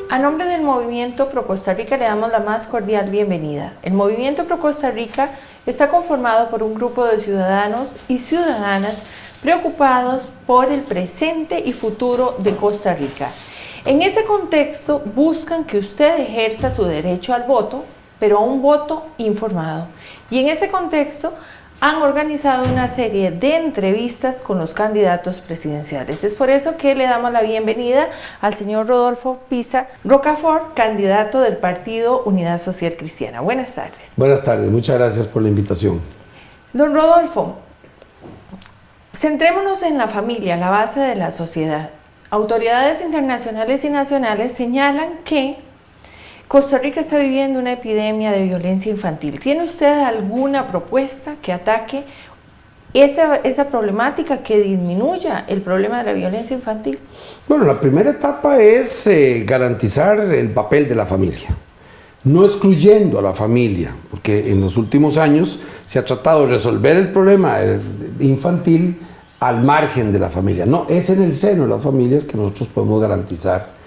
A nombre del Movimiento Pro Costa Rica le damos la más cordial bienvenida. El Movimiento Pro Costa Rica está conformado por un grupo de ciudadanos y ciudadanas preocupados por el presente y futuro de Costa Rica. En ese contexto buscan que usted ejerza su derecho al voto, pero a un voto informado. Y en ese contexto han organizado una serie de entrevistas con los candidatos presidenciales. Es por eso que le damos la bienvenida al señor Rodolfo Pisa Rocafort, candidato del Partido Unidad Social Cristiana. Buenas tardes. Buenas tardes, muchas gracias por la invitación. Don Rodolfo, centrémonos en la familia, la base de la sociedad. Autoridades internacionales y nacionales señalan que Costa Rica está viviendo una epidemia de violencia infantil. ¿Tiene usted alguna propuesta que ataque esa problemática, que disminuya el problema de la violencia infantil? Bueno, la primera etapa es garantizar el papel de la familia, no excluyendo a la familia, porque en los últimos años se ha tratado de resolver el problema infantil al margen de la familia. No, es en el seno de las familias que nosotros podemos garantizar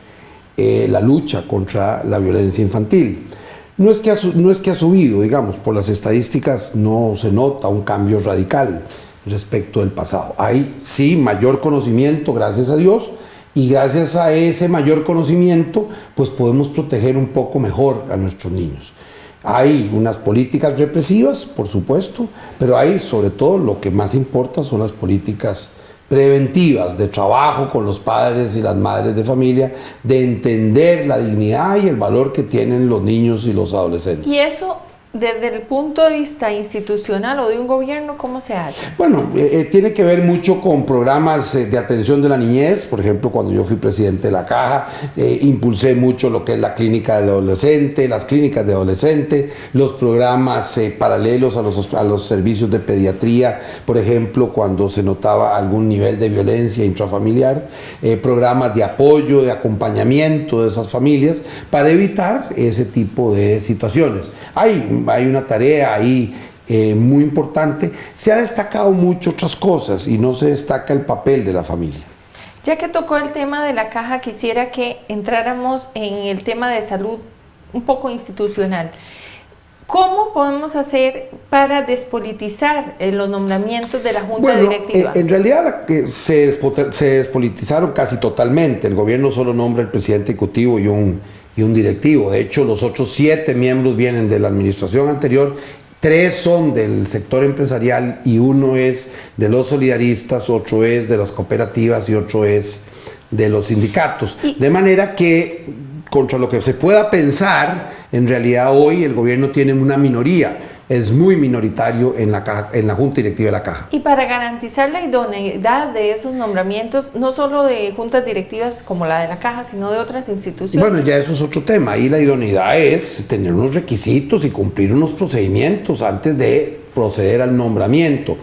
la lucha contra la violencia infantil. No es que ha subido, digamos, por las estadísticas no se nota un cambio radical respecto del pasado. Hay sí mayor conocimiento, gracias a Dios, y gracias a ese mayor conocimiento pues podemos proteger un poco mejor a nuestros niños. Hay unas políticas represivas, por supuesto, pero hay sobre todo lo que más importa son las políticas preventivas, de trabajo con los padres y las madres de familia, de entender la dignidad y el valor que tienen los niños y los adolescentes. Y eso, desde el punto de vista institucional o de un gobierno, ¿cómo se hace? Bueno, tiene que ver mucho con programas de atención de la niñez. Por ejemplo, cuando yo fui presidente de la Caja, impulsé mucho lo que es la clínica del adolescente, las clínicas de adolescente, los programas paralelos a los servicios de pediatría, por ejemplo, cuando se notaba algún nivel de violencia intrafamiliar, programas de apoyo, de acompañamiento de esas familias para evitar ese tipo de situaciones. Hay una tarea ahí muy importante. Se ha destacado mucho otras cosas y no se destaca el papel de la familia. Ya que tocó el tema de la Caja, quisiera que entráramos en el tema de salud un poco institucional. ¿Cómo podemos hacer para despolitizar los nombramientos de la Junta Directiva? En realidad se despolitizaron casi totalmente. El gobierno solo nombra el presidente ejecutivo y un directivo. De hecho, los otros 7 miembros vienen de la administración anterior, 3 son del sector empresarial y 1 es de los solidaristas, otro es de las cooperativas y otro es de los sindicatos. De manera que, contra lo que se pueda pensar, en realidad hoy el gobierno tiene una minoría. Es muy minoritario en la Junta Directiva de la Caja. Y para garantizar la idoneidad de esos nombramientos, no solo de juntas directivas como la de la Caja, sino de otras instituciones. Bueno, ya eso es otro tema. Ahí la idoneidad es tener unos requisitos y cumplir unos procedimientos antes de proceder al nombramiento.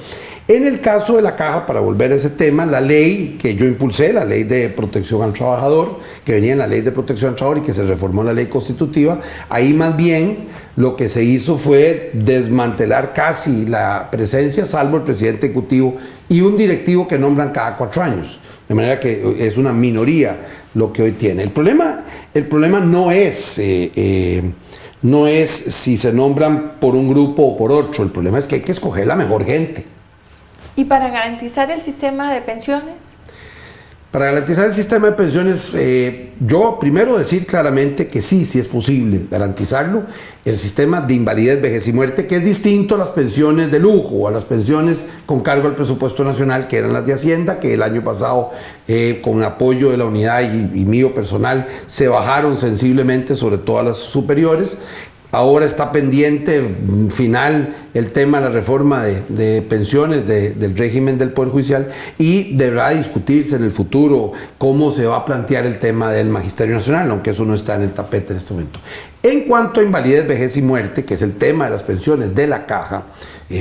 En el caso de la Caja, para volver a ese tema, la ley que yo impulsé, la ley de protección al trabajador, que venía en la ley de protección al trabajador y que se reformó en la ley constitutiva, ahí más bien lo que se hizo fue desmantelar casi la presencia, salvo el presidente ejecutivo y un directivo que nombran cada 4 años. De manera que es una minoría lo que hoy tiene. El problema no es si se nombran por un grupo o por otro. El problema es que hay que escoger la mejor gente. ¿Y para garantizar el sistema de pensiones? Para garantizar el sistema de pensiones, yo primero decir claramente que sí es posible garantizarlo, el sistema de invalidez, vejez y muerte, que es distinto a las pensiones de lujo o a las pensiones con cargo al presupuesto nacional, que eran las de Hacienda, que el año pasado, con apoyo de la unidad y mío personal, se bajaron sensiblemente, sobre todo a las superiores. Ahora está pendiente final el tema de la reforma de pensiones del régimen del Poder Judicial y deberá discutirse en el futuro cómo se va a plantear el tema del Magisterio Nacional, aunque eso no está en el tapete en este momento. En cuanto a invalidez, vejez y muerte, que es el tema de las pensiones de la Caja,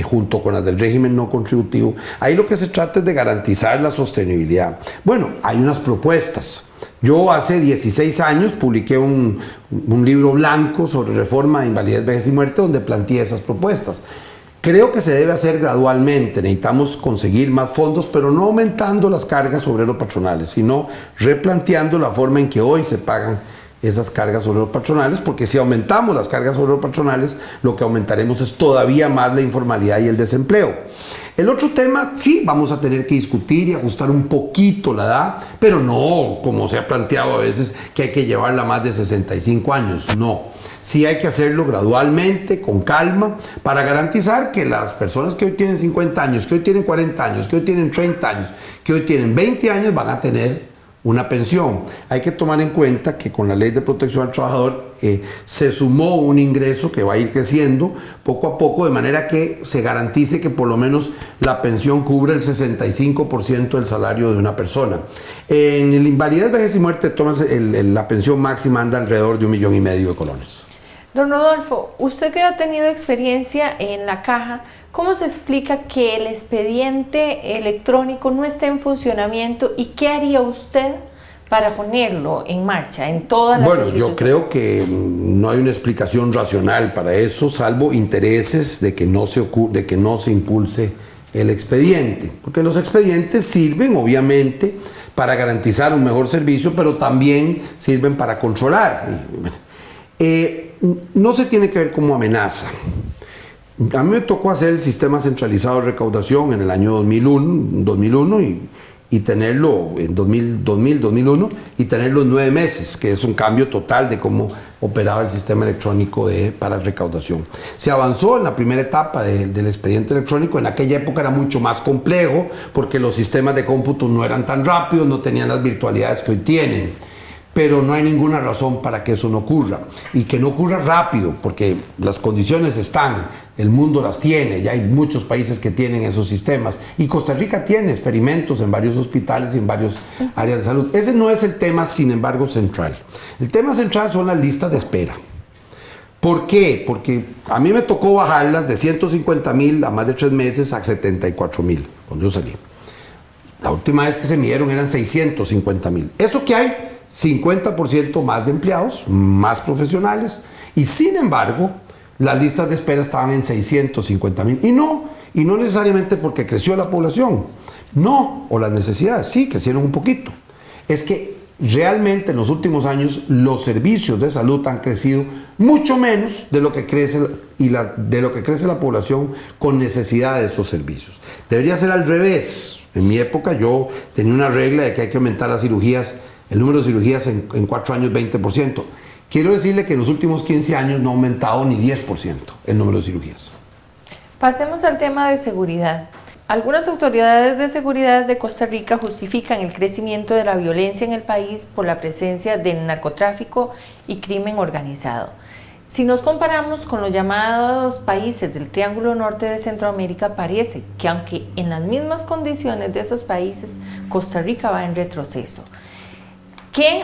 junto con las del régimen no contributivo, ahí lo que se trata es de garantizar la sostenibilidad. Bueno, hay unas propuestas. Yo hace 16 años publiqué un libro blanco sobre reforma de invalidez, vejez y muerte donde planteé esas propuestas. Creo que se debe hacer gradualmente. Necesitamos conseguir más fondos, pero no aumentando las cargas obrero-patronales, sino replanteando la forma en que hoy se pagan esas cargas obrero-patronales, porque si aumentamos las cargas obrero-patronales, lo que aumentaremos es todavía más la informalidad y el desempleo. El otro tema, sí, vamos a tener que discutir y ajustar un poquito la edad, pero no como se ha planteado a veces, que hay que llevarla más de 65 años, no. Sí hay que hacerlo gradualmente, con calma, para garantizar que las personas que hoy tienen 50 años, que hoy tienen 40 años, que hoy tienen 30 años, que hoy tienen 20 años, van a tener una pensión. Hay que tomar en cuenta que con la Ley de Protección al Trabajador se sumó un ingreso que va a ir creciendo poco a poco, de manera que se garantice que por lo menos la pensión cubra el 65% del salario de una persona. En el invalidez, vejez y muerte, la pensión máxima anda alrededor de 1,5 millones de colones. Don Rodolfo, usted que ha tenido experiencia en la caja, ¿cómo se explica que el expediente electrónico no esté en funcionamiento y qué haría usted para ponerlo en marcha en todas las instituciones? Yo creo que no hay una explicación racional para eso, salvo intereses de que no se impulse el expediente, porque los expedientes sirven obviamente para garantizar un mejor servicio, pero también sirven para controlar. No se tiene que ver como amenaza. A mí me tocó hacer el sistema centralizado de recaudación en el año 2001 y tenerlo en 2001 y tenerlo en 9 meses, que es un cambio total de cómo operaba el sistema electrónico para recaudación. Se avanzó en la primera etapa del expediente electrónico. En aquella época era mucho más complejo porque los sistemas de cómputo no eran tan rápidos, no tenían las virtualidades que hoy tienen. Pero no hay ninguna razón para que eso no ocurra, y que no ocurra rápido, porque las condiciones están, el mundo las tiene, ya hay muchos países que tienen esos sistemas, y Costa Rica tiene experimentos en varios hospitales y en varias áreas de salud. Ese no es el tema, sin embargo, central. El tema central son las listas de espera. ¿Por qué? Porque a mí me tocó bajarlas de 150,000 a más de 3 meses a 74,000, cuando yo salí. La última vez que se midieron eran 650,000. ¿Eso qué hay? 50% más de empleados, más profesionales, y sin embargo, las listas de espera estaban en 650,000. Y no necesariamente porque creció la población, no, o las necesidades, sí, crecieron un poquito. Es que realmente en los últimos años los servicios de salud han crecido mucho menos de lo que crece la población con necesidad de esos servicios. Debería ser al revés. En mi época yo tenía una regla de que hay que aumentar las cirugías, el número de cirugías en 4 años 20%. Quiero decirle que en los últimos 15 años no ha aumentado ni 10% el número de cirugías. Pasemos al tema de seguridad. Algunas autoridades de seguridad de Costa Rica justifican el crecimiento de la violencia en el país por la presencia del narcotráfico y crimen organizado. Si nos comparamos con los llamados países del Triángulo Norte de Centroamérica, parece que aunque en las mismas condiciones de esos países, Costa Rica va en retroceso. ¿Qué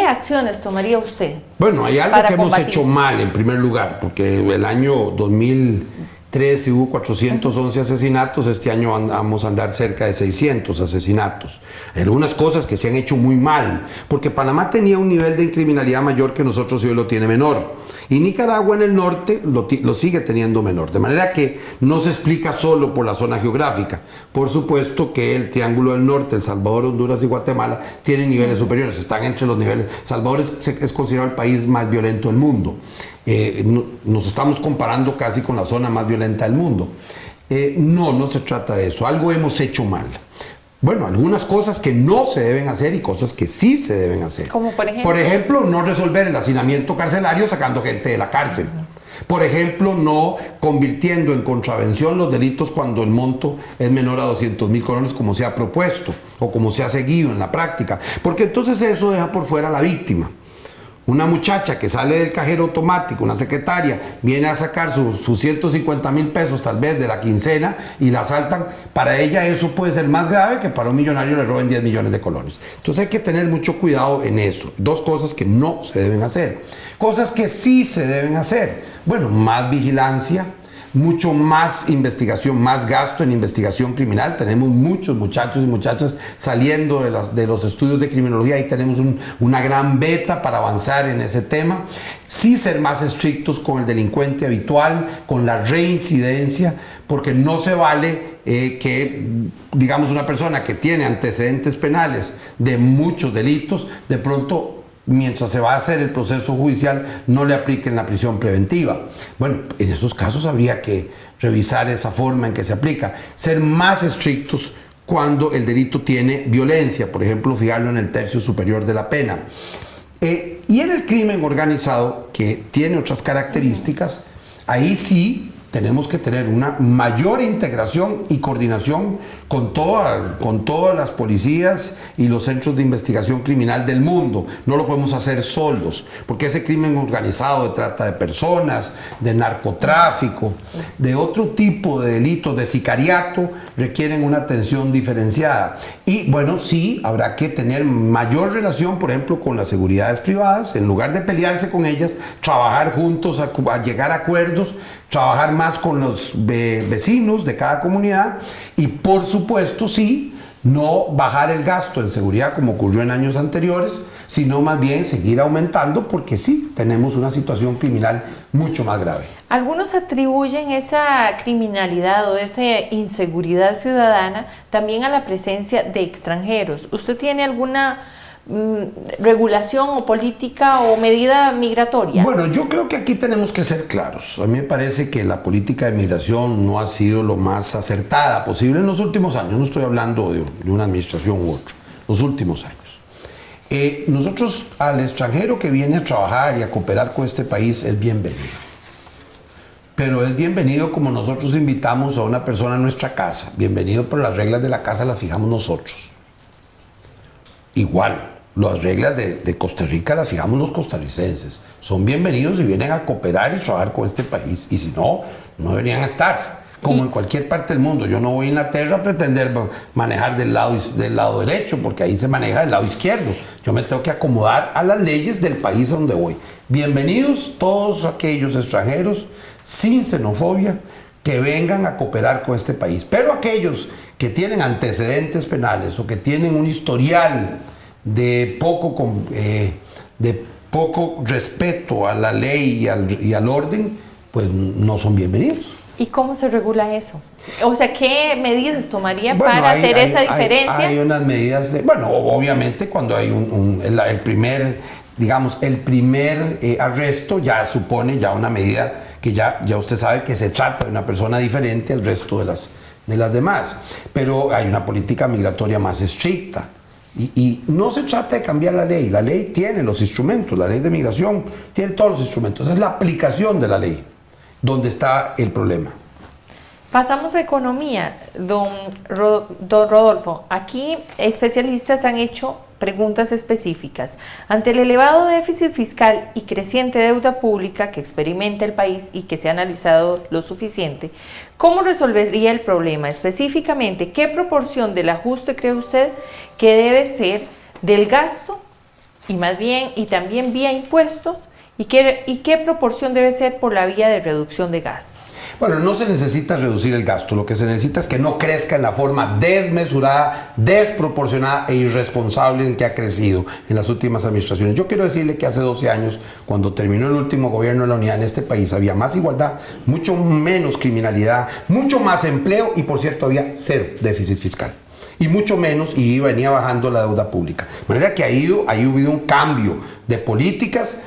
acciones tomaría usted? Bueno, hay algo que hemos hecho mal en primer lugar, porque el año 2013 hubo 411 asesinatos, este año vamos a andar cerca de 600 asesinatos. Hay algunas cosas que se han hecho muy mal, porque Panamá tenía un nivel de criminalidad mayor que nosotros y hoy lo tiene menor. Y Nicaragua en el norte lo sigue teniendo menor, de manera que no se explica solo por la zona geográfica. Por supuesto que el Triángulo del Norte, El Salvador, Honduras y Guatemala tienen niveles superiores, están entre los niveles. Salvador es considerado el país más violento del mundo. Nos estamos comparando casi con la zona más violenta del mundo. No se trata de eso, algo hemos hecho mal. Bueno, algunas cosas que no se deben hacer y cosas que sí se deben hacer. ¿Como por ejemplo? Por ejemplo, no resolver el hacinamiento carcelario sacando gente de la cárcel. Por ejemplo, no convirtiendo en contravención los delitos cuando el monto es menor a 200,000 colones como se ha propuesto o como se ha seguido en la práctica. Porque entonces eso deja por fuera a la víctima. Una muchacha que sale del cajero automático, una secretaria, viene a sacar sus 150,000 pesos tal vez de la quincena y la asaltan. Para ella eso puede ser más grave que para un millonario le roben 10 millones de colones. Entonces hay que tener mucho cuidado en eso. 2 cosas que no se deben hacer. Cosas que sí se deben hacer. Bueno, más vigilancia, mucho más investigación, más gasto en investigación criminal. Tenemos muchos muchachos y muchachas saliendo de los estudios de criminología y tenemos una gran beta para avanzar en ese tema. Sí ser más estrictos con el delincuente habitual, con la reincidencia, porque no se vale que, digamos, una persona que tiene antecedentes penales de muchos delitos, de pronto, mientras se va a hacer el proceso judicial, no le apliquen la prisión preventiva. Bueno, en esos casos habría que revisar esa forma en que se aplica. Ser más estrictos cuando el delito tiene violencia, por ejemplo, fijarlo en el tercio superior de la pena. Y en el crimen organizado, que tiene otras características, ahí sí tenemos que tener una mayor integración y coordinación con todas las policías y los centros de investigación criminal del mundo. No lo podemos hacer solos, porque ese crimen organizado de trata de personas, de narcotráfico, de otro tipo de delitos, de sicariato, requieren una atención diferenciada. Y bueno, sí, habrá que tener mayor relación, por ejemplo, con las seguridades privadas. En lugar de pelearse con ellas, trabajar juntos a llegar a acuerdos, trabajar más con los vecinos de cada comunidad y, por supuesto, sí, no bajar el gasto en seguridad como ocurrió en años anteriores, sino más bien seguir aumentando, porque sí, tenemos una situación criminal mucho más grave. Algunos atribuyen esa criminalidad o esa inseguridad ciudadana también a la presencia de extranjeros. ¿Usted tiene alguna regulación o política o medida migratoria? Bueno, yo creo que aquí tenemos que ser claros. A mí me parece que la política de migración no ha sido lo más acertada posible en los últimos años. No estoy hablando de una administración u otra, los últimos años. Nosotros, al extranjero que viene a trabajar y a cooperar con este país, es bienvenido. Pero es bienvenido como nosotros invitamos a una persona a nuestra casa. Bienvenido, pero las reglas de la casa las fijamos nosotros. Igual, las reglas de Costa Rica las fijamos los costarricenses. Son bienvenidos y vienen a cooperar y trabajar con este país. Y si no, no deberían estar. Como en cualquier parte del mundo. Yo no voy a Inglaterra a pretender manejar del lado derecho, porque ahí se maneja del lado izquierdo. Yo me tengo que acomodar a las leyes del país a donde voy. Bienvenidos todos aquellos extranjeros, sin xenofobia, que vengan a cooperar con este país. Pero aquellos que tienen antecedentes penales o que tienen un historial de poco respeto a la ley y al orden, pues no son bienvenidos. ¿Y cómo se regula eso? O sea, ¿qué medidas tomaría para hacer esa diferencia? Hay unas medidas, bueno, obviamente cuando hay el primer arresto ya supone ya una medida que ya usted sabe que se trata de una persona diferente al resto de las demás. Pero hay una política migratoria más estricta. Y no se trata de cambiar la ley tiene los instrumentos, la ley de migración tiene todos los instrumentos, es la aplicación de la ley donde está el problema. Pasamos a economía, don Rodolfo. Aquí especialistas han hecho preguntas específicas. Ante el elevado déficit fiscal y creciente deuda pública que experimenta el país y que se ha analizado lo suficiente, ¿cómo resolvería el problema? Específicamente, ¿qué proporción del ajuste cree usted que debe ser del gasto y también vía impuestos? ¿Y qué proporción debe ser por la vía de reducción de gastos? Bueno, no se necesita reducir el gasto, lo que se necesita es que no crezca en la forma desmesurada, desproporcionada e irresponsable en que ha crecido en las últimas administraciones. Yo quiero decirle que hace 12 años, cuando terminó el último gobierno de la unidad en este país, había más igualdad, mucho menos criminalidad, mucho más empleo y, por cierto, había cero déficit fiscal. Y mucho menos, y venía bajando la deuda pública. De manera que ahí ha habido un cambio de políticas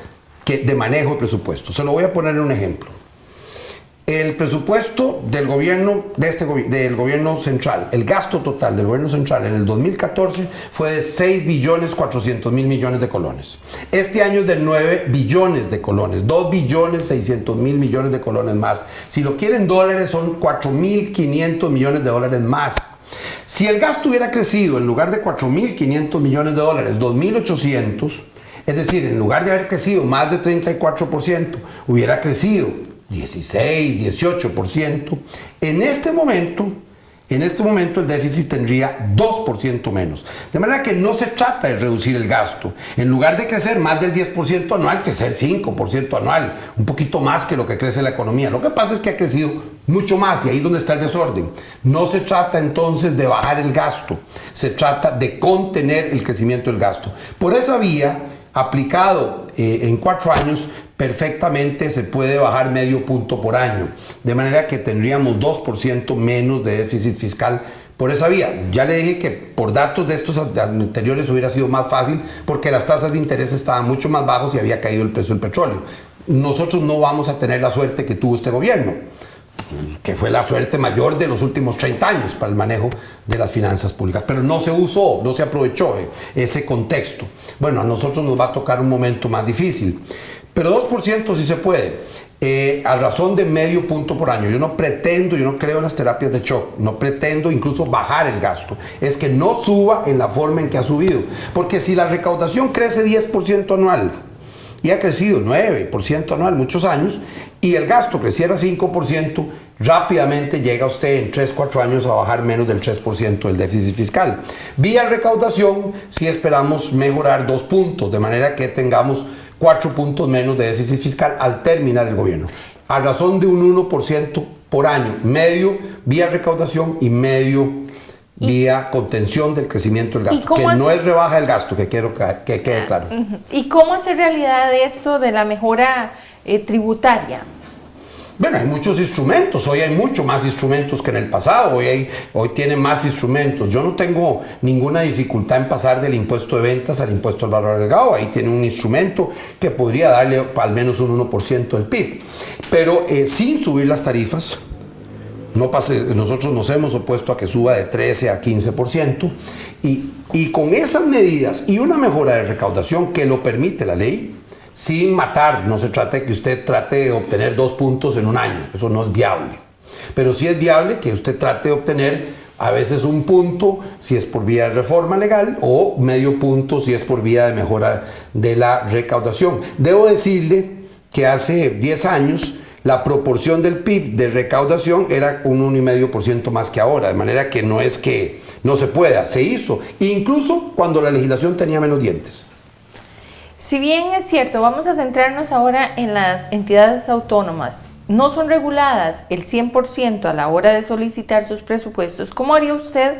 de manejo de presupuesto. Se lo voy a poner en un ejemplo. El presupuesto del gobierno central, el gasto total del gobierno central en el 2014 fue de 6.400.000.000.000 de colones. Este año es de 9 billones de colones, 2.600.000.000.000 de colones más. Si lo quieren dólares, son 4.500 millones de dólares más. Si el gasto hubiera crecido, en lugar de 4.500 millones de dólares, 2.800, es decir, en lugar de haber crecido más de 34%, hubiera crecido 16, 18%. En este momento, En este momento el déficit tendría 2% menos. De manera que no se trata de reducir el gasto. En lugar de crecer más del 10% anual, crecer 5% anual, un poquito más que lo que crece la economía. Lo que pasa es que ha crecido mucho más y ahí es donde está el desorden. No se trata entonces de bajar el gasto, se trata de contener el crecimiento del gasto. Por esa vía, aplicado en 4 años, perfectamente se puede bajar medio punto por año, de manera que tendríamos 2% menos de déficit fiscal por esa vía. Ya le dije que por datos de estos anteriores hubiera sido más fácil porque las tasas de interés estaban mucho más bajos y había caído el precio del petróleo. Nosotros no vamos a tener la suerte que tuvo este gobierno, que fue la suerte mayor de los últimos 30 años para el manejo de las finanzas públicas, pero no se usó, no se aprovechó ese contexto. Bueno, a nosotros nos va a tocar un momento más difícil, pero 2% sí se puede, a razón de medio punto por año. Yo no creo en las terapias de shock, no pretendo incluso bajar el gasto, es que no suba en la forma en que ha subido, porque si la recaudación crece 10% anual, y ha crecido 9% anual muchos años, y el gasto creciera 5%, rápidamente llega usted en 3-4 años a bajar menos del 3% del déficit fiscal. Vía recaudación, sí esperamos mejorar 2 puntos, de manera que tengamos 4 puntos menos de déficit fiscal al terminar el gobierno, a razón de un 1% por año, medio vía recaudación y medio vía contención del crecimiento del gasto, que no es rebaja del gasto, que quiero que quede claro. ¿Y cómo hacer realidad esto de la mejora tributaria? Bueno, hay muchos instrumentos, hoy hay mucho más instrumentos que en el pasado, hoy tienen más instrumentos. Yo no tengo ninguna dificultad en pasar del impuesto de ventas al impuesto al valor agregado, ahí tiene un instrumento que podría darle al menos un 1% del PIB, pero sin subir las tarifas. Nosotros nos hemos opuesto a que suba de 13 a 15%, y con esas medidas y una mejora de recaudación que lo permite la ley, sin matar, no se trata de que usted trate de obtener 2 puntos en un año, eso no es viable, pero sí es viable que usted trate de obtener a veces 1 punto si es por vía de reforma legal o medio punto si es por vía de mejora de la recaudación. Debo decirle que hace 10 años la proporción del PIB de recaudación era un 1,5% más que ahora, de manera que no es que no se pueda, se hizo, incluso cuando la legislación tenía menos dientes. Si bien es cierto, vamos a centrarnos ahora en las entidades autónomas. No son reguladas el 100% a la hora de solicitar sus presupuestos. ¿Cómo haría usted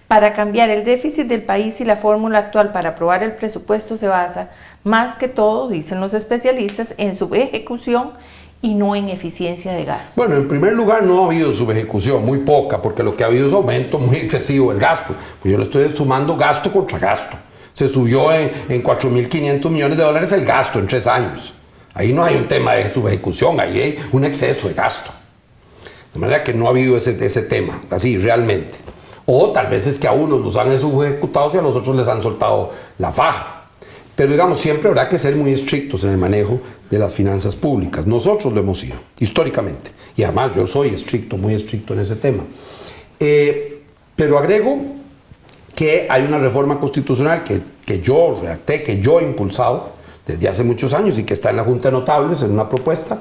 para cambiar el déficit del país si la fórmula actual para aprobar el presupuesto se basa, más que todo, dicen los especialistas, en su ejecución y no en eficiencia de gasto? Bueno, en primer lugar no ha habido subejecución, muy poca, porque lo que ha habido es aumento muy excesivo del gasto. Pues yo le estoy sumando gasto contra gasto. Se subió en 4.500 millones de dólares el gasto en 3 años. Ahí no hay un tema de subejecución, ahí hay un exceso de gasto. De manera que no ha habido ese tema, así realmente. O tal vez es que a unos los han subejecutado y a los otros les han soltado la faja. Pero digamos, siempre habrá que ser muy estrictos en el manejo de las finanzas públicas. Nosotros lo hemos sido, históricamente. Y además yo soy estricto, muy estricto en ese tema. Pero agrego que hay una reforma constitucional que yo redacté, que yo he impulsado desde hace muchos años y que está en la Junta de Notables en una propuesta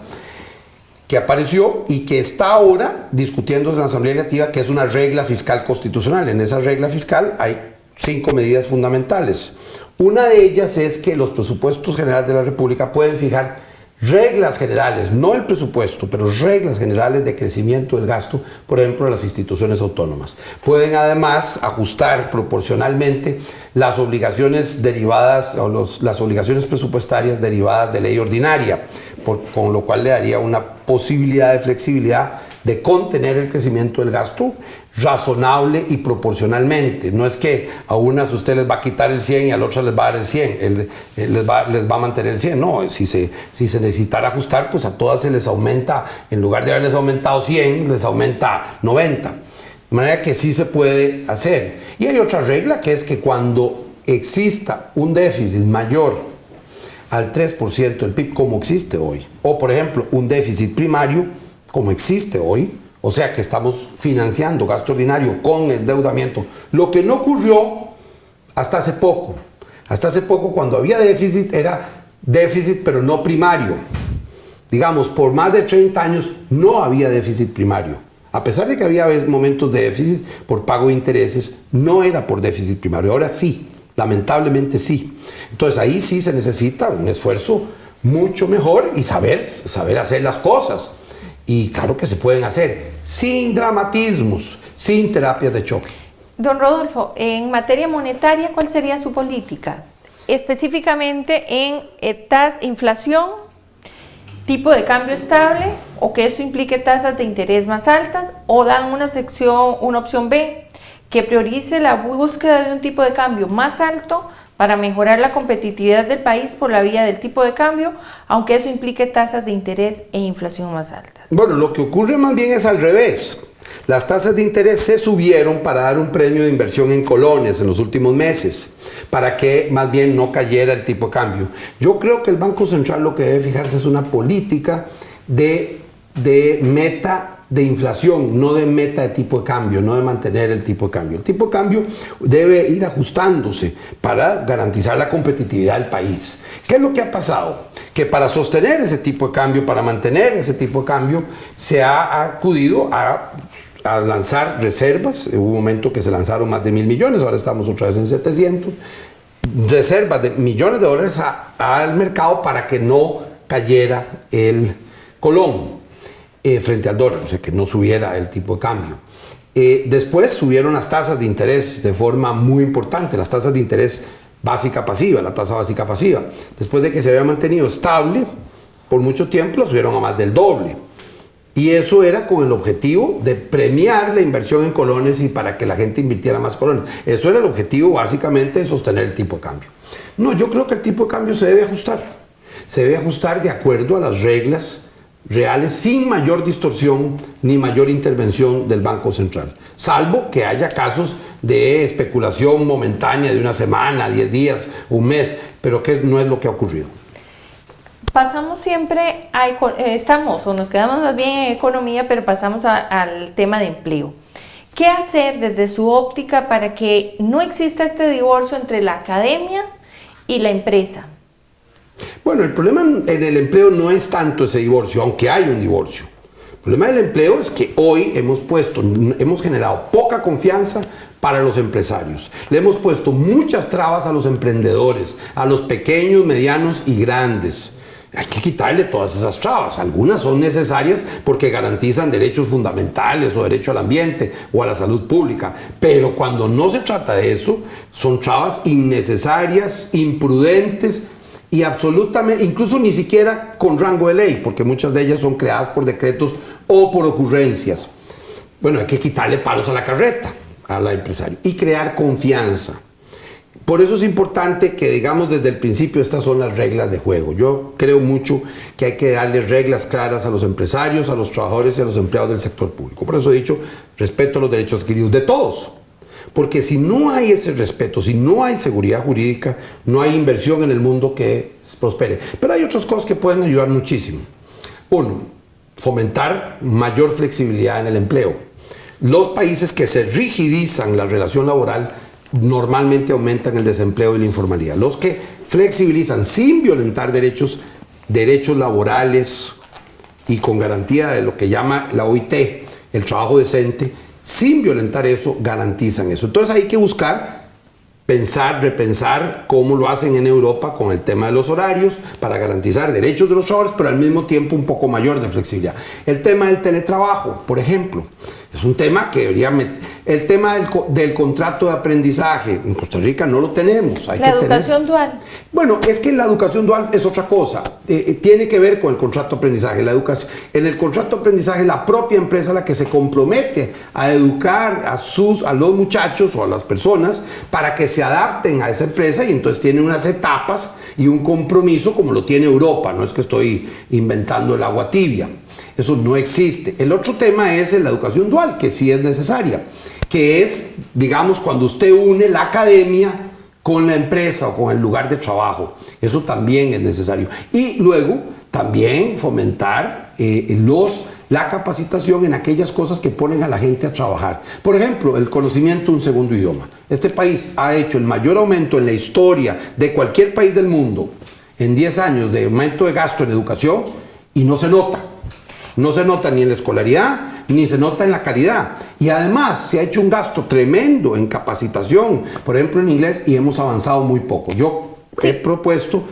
que apareció y que está ahora discutiéndose en la Asamblea Legislativa, que es una regla fiscal constitucional. En esa regla fiscal hay 5 medidas fundamentales. Una de ellas es que los presupuestos generales de la República pueden fijar reglas generales, no el presupuesto, pero reglas generales de crecimiento del gasto, por ejemplo, de las instituciones autónomas. Pueden además ajustar proporcionalmente las obligaciones derivadas o las obligaciones presupuestarias derivadas de ley ordinaria, con lo cual le daría una posibilidad de flexibilidad de contener el crecimiento del gasto razonable y proporcionalmente. No es que a unas usted les va a quitar el 100 y a las otras les va a dar el 100, les va a mantener el 100. No, si se necesitara ajustar, pues a todas se les aumenta, en lugar de haberles aumentado 100, les aumenta 90. De manera que sí se puede hacer. Y hay otra regla, que es que cuando exista un déficit mayor al 3% del PIB, como existe hoy, o por ejemplo un déficit primario, como existe hoy, o sea que estamos financiando gasto ordinario con endeudamiento, lo que no ocurrió hasta hace poco. Hasta hace poco, cuando había déficit, era déficit pero no primario. Digamos, por más de 30 años no había déficit primario. A pesar de que había momentos de déficit por pago de intereses, no era por déficit primario. Ahora sí, lamentablemente sí. Entonces ahí sí se necesita un esfuerzo mucho mejor y saber hacer las cosas. Y claro que se pueden hacer sin dramatismos, sin terapias de choque. Don Rodolfo, en materia monetaria, ¿cuál sería su política? Específicamente en inflación, tipo de cambio estable, o que esto implique tasas de interés más altas, o dan una opción B, que priorice la búsqueda de un tipo de cambio más alto para mejorar la competitividad del país por la vía del tipo de cambio, aunque eso implique tasas de interés e inflación más altas. Bueno, lo que ocurre más bien es al revés. Las tasas de interés se subieron para dar un premio de inversión en colones en los últimos meses, para que más bien no cayera el tipo de cambio. Yo creo que el Banco Central lo que debe fijarse es una política de meta de inflación, no de meta de tipo de cambio, no de mantener el tipo de cambio. El tipo de cambio debe ir ajustándose para garantizar la competitividad del país. ¿Qué es lo que ha pasado? Que para sostener ese tipo de cambio, para mantener ese tipo de cambio, se ha acudido a lanzar reservas. Hubo un momento que se lanzaron más de 1.000 millones, ahora estamos otra vez en 700. Reservas de millones de dólares al mercado para que no cayera el colón frente al dólar, o sea, que no subiera el tipo de cambio. Después subieron las tasas de interés de forma muy importante, las tasas de interés básica-pasiva, la tasa básica-pasiva. Después de que se había mantenido estable por mucho tiempo, la subieron a más del doble. Y eso era con el objetivo de premiar la inversión en colones y para que la gente invirtiera más colones. Eso era el objetivo básicamente de sostener el tipo de cambio. No, yo creo que el tipo de cambio se debe ajustar. Se debe ajustar de acuerdo a las reglas reales, sin mayor distorsión ni mayor intervención del Banco Central, salvo que haya casos de especulación momentánea de una semana, 10 días, un mes, pero que no es lo que ha ocurrido. Pasamos siempre nos quedamos más bien en economía, pero pasamos al tema de empleo. ¿Qué hacer desde su óptica para que no exista este divorcio entre la academia y la empresa? Bueno, el problema en el empleo no es tanto ese divorcio, aunque hay un divorcio. El problema del empleo es que hoy hemos generado poca confianza para los empresarios. Le hemos puesto muchas trabas a los emprendedores, a los pequeños, medianos y grandes. Hay que quitarle todas esas trabas. Algunas son necesarias porque garantizan derechos fundamentales o derecho al ambiente o a la salud pública. Pero cuando no se trata de eso, son trabas innecesarias, imprudentes y absolutamente, incluso ni siquiera con rango de ley, porque muchas de ellas son creadas por decretos o por ocurrencias. Bueno, hay que quitarle palos a la carreta a la empresaria y crear confianza. Por eso es importante que digamos desde el principio estas son las reglas de juego. Yo creo mucho que hay que darle reglas claras a los empresarios, a los trabajadores y a los empleados del sector público. Por eso he dicho, respeto a los derechos adquiridos de todos. Porque si no hay ese respeto, si no hay seguridad jurídica, no hay inversión en el mundo que prospere. Pero hay otras cosas que pueden ayudar muchísimo. Uno, fomentar mayor flexibilidad en el empleo. Los países que se rigidizan la relación laboral normalmente aumentan el desempleo y la informalidad. Los que flexibilizan sin violentar derechos laborales y con garantía de lo que llama la OIT, el trabajo decente, sin violentar eso, garantizan eso. Entonces hay que buscar, repensar cómo lo hacen en Europa con el tema de los horarios para garantizar derechos de los trabajadores, pero al mismo tiempo un poco mayor de flexibilidad. El tema del teletrabajo, por ejemplo, es un tema que debería el tema del contrato de aprendizaje. En Costa Rica no lo tenemos. La educación dual. Bueno, es que la educación dual es otra cosa. Tiene que ver con el contrato de aprendizaje. En el contrato de aprendizaje, la propia empresa es la que se compromete a educar a los muchachos o a las personas para que se adapten a esa empresa y entonces tiene unas etapas y un compromiso como lo tiene Europa. No es que estoy inventando el agua tibia. Eso no existe. El otro tema es la educación dual, que sí es necesaria, que es, digamos, cuando usted une la academia con la empresa o con el lugar de trabajo. Eso también es necesario. Y luego también fomentar la capacitación en aquellas cosas que ponen a la gente a trabajar. Por ejemplo, el conocimiento de un segundo idioma. Este país ha hecho el mayor aumento en la historia de cualquier país del mundo en 10 años de aumento de gasto en educación y no se nota. No se nota ni en la escolaridad, ni se nota en la calidad. Y además se ha hecho un gasto tremendo en capacitación, por ejemplo en inglés, y hemos avanzado muy poco. Yo he propuesto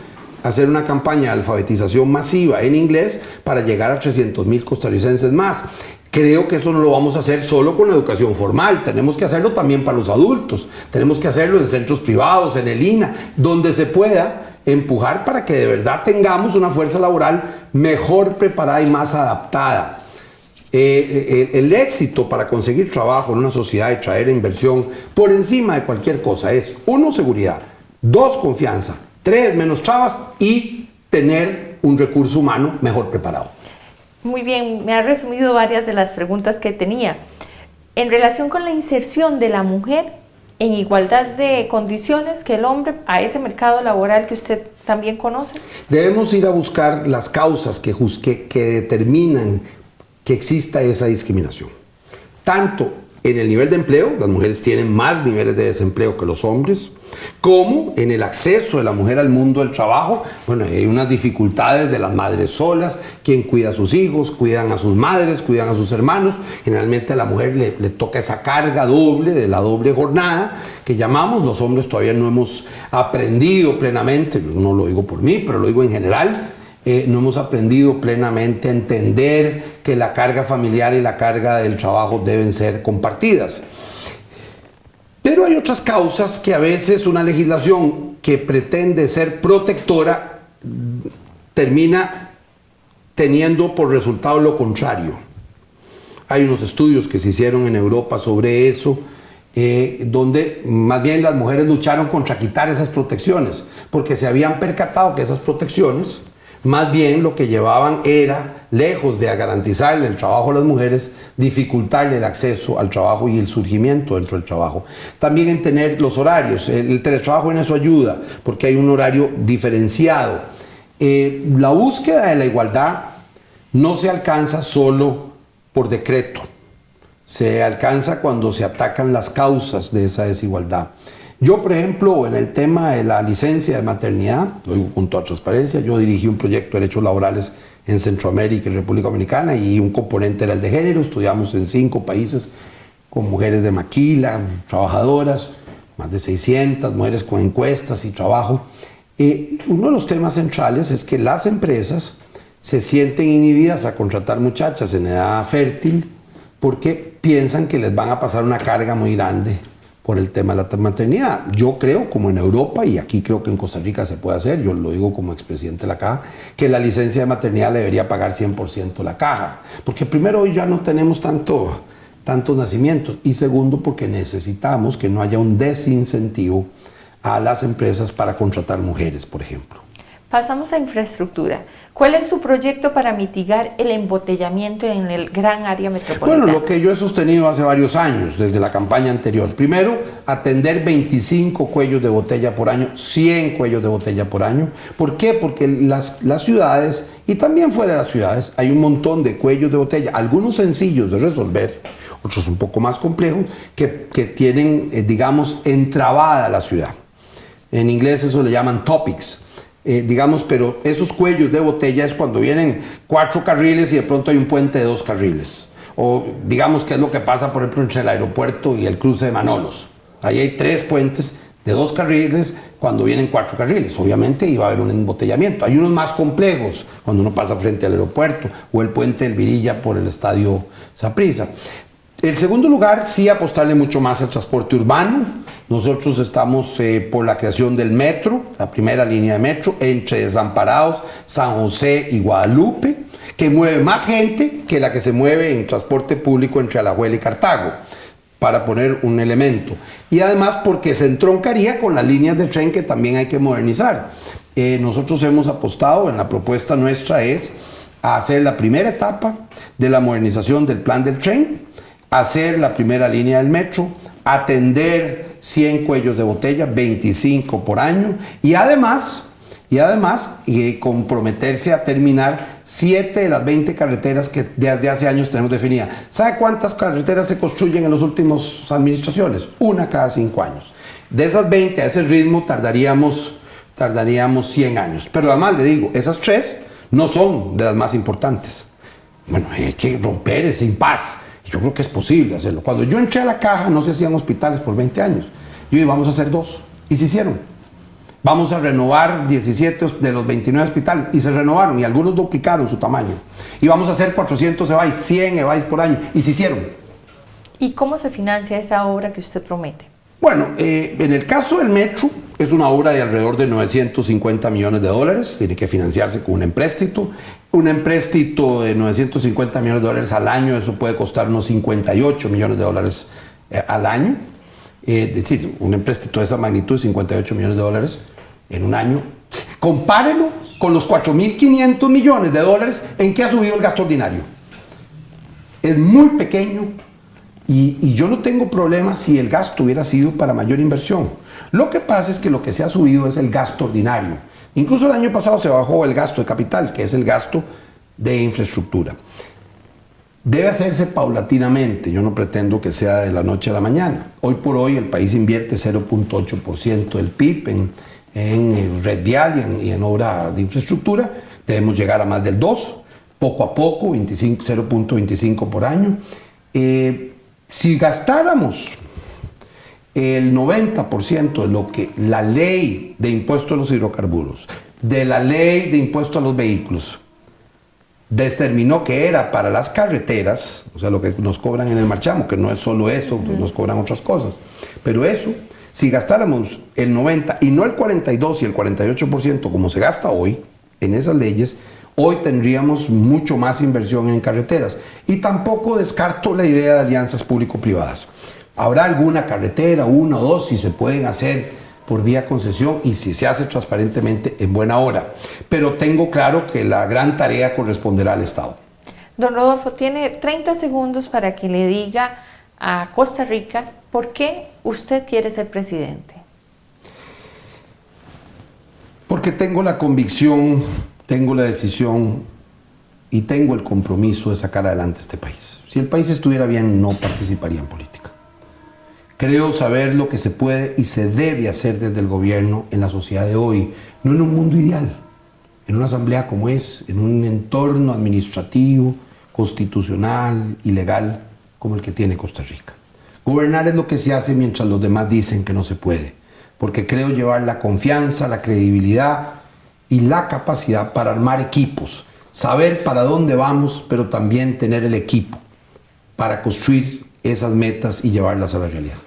hacer una campaña de alfabetización masiva en inglés para llegar a 300,000 costarricenses más. Creo que eso no lo vamos a hacer solo con la educación formal, tenemos que hacerlo también para los adultos, tenemos que hacerlo en centros privados, en el INA, donde se pueda empujar para que de verdad tengamos una fuerza laboral mejor preparada y más adaptada. El éxito para conseguir trabajo en una sociedad y traer inversión por encima de cualquier cosa es 1, seguridad, 2, confianza, 3, menos trabas y tener un recurso humano mejor preparado. Muy bien, me ha resumido varias de las preguntas que tenía. En relación con la inserción de la mujer en igualdad de condiciones que el hombre a ese mercado laboral que usted también conoce. Debemos ir a buscar las causas que determinan que exista esa discriminación. Tanto en el nivel de empleo, las mujeres tienen más niveles de desempleo que los hombres, como en el acceso de la mujer al mundo del trabajo. Bueno, hay unas dificultades de las madres solas, quien cuida a sus hijos, cuidan a sus madres, cuidan a sus hermanos. Generalmente a la mujer le toca esa carga doble, de la doble jornada que llamamos. Los hombres todavía no hemos aprendido plenamente, no lo digo por mí, pero lo digo en general, no hemos aprendido plenamente a entender que la carga familiar y la carga del trabajo deben ser compartidas. Pero hay otras causas que a veces una legislación que pretende ser protectora termina teniendo por resultado lo contrario. Hay unos estudios que se hicieron en Europa sobre eso, donde más bien las mujeres lucharon contra quitar esas protecciones, porque se habían percatado que esas protecciones más bien lo que llevaban era, lejos de garantizarle el trabajo a las mujeres, dificultarle el acceso al trabajo y el surgimiento dentro del trabajo. También en tener los horarios, el teletrabajo en eso ayuda, porque hay un horario diferenciado. La búsqueda de la igualdad no se alcanza solo por decreto, se alcanza cuando se atacan las causas de esa desigualdad. Yo, por ejemplo, en el tema de la licencia de maternidad, lo digo con toda transparencia, yo dirigí un proyecto de derechos laborales en Centroamérica y República Dominicana y un componente era el de género. Estudiamos en 5 países con mujeres de maquila, trabajadoras, más de 600 mujeres con encuestas y trabajo. Uno de los temas centrales es que las empresas se sienten inhibidas a contratar muchachas en edad fértil porque piensan que les van a pasar una carga muy grande por el tema de la maternidad. Yo creo, como en Europa, y aquí creo que en Costa Rica se puede hacer, yo lo digo como expresidente de la Caja, que la licencia de maternidad le debería pagar 100% la Caja. Porque primero, hoy ya no tenemos tantos nacimientos. Y segundo, porque necesitamos que no haya un desincentivo a las empresas para contratar mujeres, por ejemplo. Pasamos a infraestructura. ¿Cuál es su proyecto para mitigar el embotellamiento en el gran área metropolitana? Bueno, lo que yo he sostenido hace varios años, desde la campaña anterior. Primero, atender 25 cuellos de botella por año, 100 cuellos de botella por año. ¿Por qué? Porque las ciudades, y también fuera de las ciudades, hay un montón de cuellos de botella, algunos sencillos de resolver, otros un poco más complejos, que tienen, digamos, entrabada la ciudad. En inglés eso le llaman topics. Pero esos cuellos de botella es cuando vienen 4 carriles y de pronto hay un puente de 2 carriles. O digamos que es lo que pasa, por ejemplo, entre el aeropuerto y el cruce de Manolos. Ahí hay 3 puentes de 2 carriles cuando vienen 4 carriles. Obviamente iba a haber un embotellamiento. Hay unos más complejos cuando uno pasa frente al aeropuerto o el puente del Virilla por el estadio Saprissa. En segundo lugar, sí apostarle mucho más al transporte urbano. Nosotros estamos por la creación del metro, la primera línea de metro, entre Desamparados, San José y Guadalupe, que mueve más gente que la que se mueve en transporte público entre Alajuela y Cartago, para poner un elemento. Y además porque se entroncaría con las líneas de tren que también hay que modernizar. Nosotros hemos apostado, en la propuesta nuestra es hacer la primera etapa de la modernización del plan del tren, hacer la primera línea del metro, atender 100 cuellos de botella, 25 por año, y además comprometerse a terminar 7 de las 20 carreteras que desde hace años tenemos definidas. ¿Sabe cuántas carreteras se construyen en las últimas administraciones? Una cada 5 años. De esas 20, a ese ritmo tardaríamos 100 años. Pero además le digo, esas 3 no son de las más importantes. Bueno, hay que romper ese impasse Yo creo que es posible hacerlo. Cuando yo entré a la caja no se hacían hospitales por 20 años. Yo dije, vamos a hacer 2. Y se hicieron. Vamos a renovar 17 de los 29 hospitales. Y se renovaron y algunos duplicaron su tamaño. Y vamos a hacer 400 EVAIS, 100 EVAIS por año. Y se hicieron. ¿Y cómo se financia esa obra que usted promete? Bueno, en el caso del metro, es una obra de alrededor de 950 millones de dólares. Tiene que financiarse con un empréstito. Un empréstito de 950 millones de dólares al año, eso puede costar unos 58 millones de dólares al año. Es decir, un empréstito de esa magnitud, 58 millones de dólares en un año. Compárelo con los 4.500 millones de dólares en que ha subido el gasto ordinario. Es muy pequeño. Y yo no tengo problema si el gasto hubiera sido para mayor inversión. Lo que pasa es que lo que se ha subido es el gasto ordinario. Incluso el año pasado se bajó el gasto de capital, que es el gasto de infraestructura. Debe hacerse paulatinamente. Yo no pretendo que sea de la noche a la mañana. Hoy por hoy el país invierte 0.8% del PIB en red vial y en obra de infraestructura. Debemos llegar a más del 2%, poco a poco, 0.25 por año. Si gastáramos el 90% de lo que la ley de impuesto a los hidrocarburos, de la ley de impuesto a los vehículos, determinó que era para las carreteras, o sea, lo que nos cobran en el marchamo, que no es solo eso, nos cobran otras cosas, pero eso, si gastáramos el 90% y no el 42% y el 48% como se gasta hoy en esas leyes, hoy tendríamos mucho más inversión en carreteras. Y tampoco descarto la idea de alianzas público-privadas. Habrá alguna carretera, 1 o 2, si se pueden hacer por vía concesión y si se hace transparentemente en buena hora. Pero tengo claro que la gran tarea corresponderá al Estado. Don Rodolfo, tiene 30 segundos para que le diga a Costa Rica por qué usted quiere ser presidente. Porque tengo la convicción, tengo la decisión y tengo el compromiso de sacar adelante este país. Si el país estuviera bien, no participaría en política. Creo saber lo que se puede y se debe hacer desde el gobierno en la sociedad de hoy, no en un mundo ideal, en una asamblea como es, en un entorno administrativo, constitucional y legal como el que tiene Costa Rica. Gobernar es lo que se hace mientras los demás dicen que no se puede, porque creo llevar la confianza, la credibilidad y la capacidad para armar equipos, saber para dónde vamos, pero también tener el equipo para construir esas metas y llevarlas a la realidad.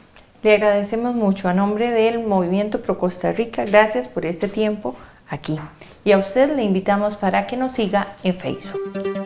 Le agradecemos mucho a nombre del Movimiento Pro Costa Rica, gracias por este tiempo aquí. Y a usted le invitamos para que nos siga en Facebook.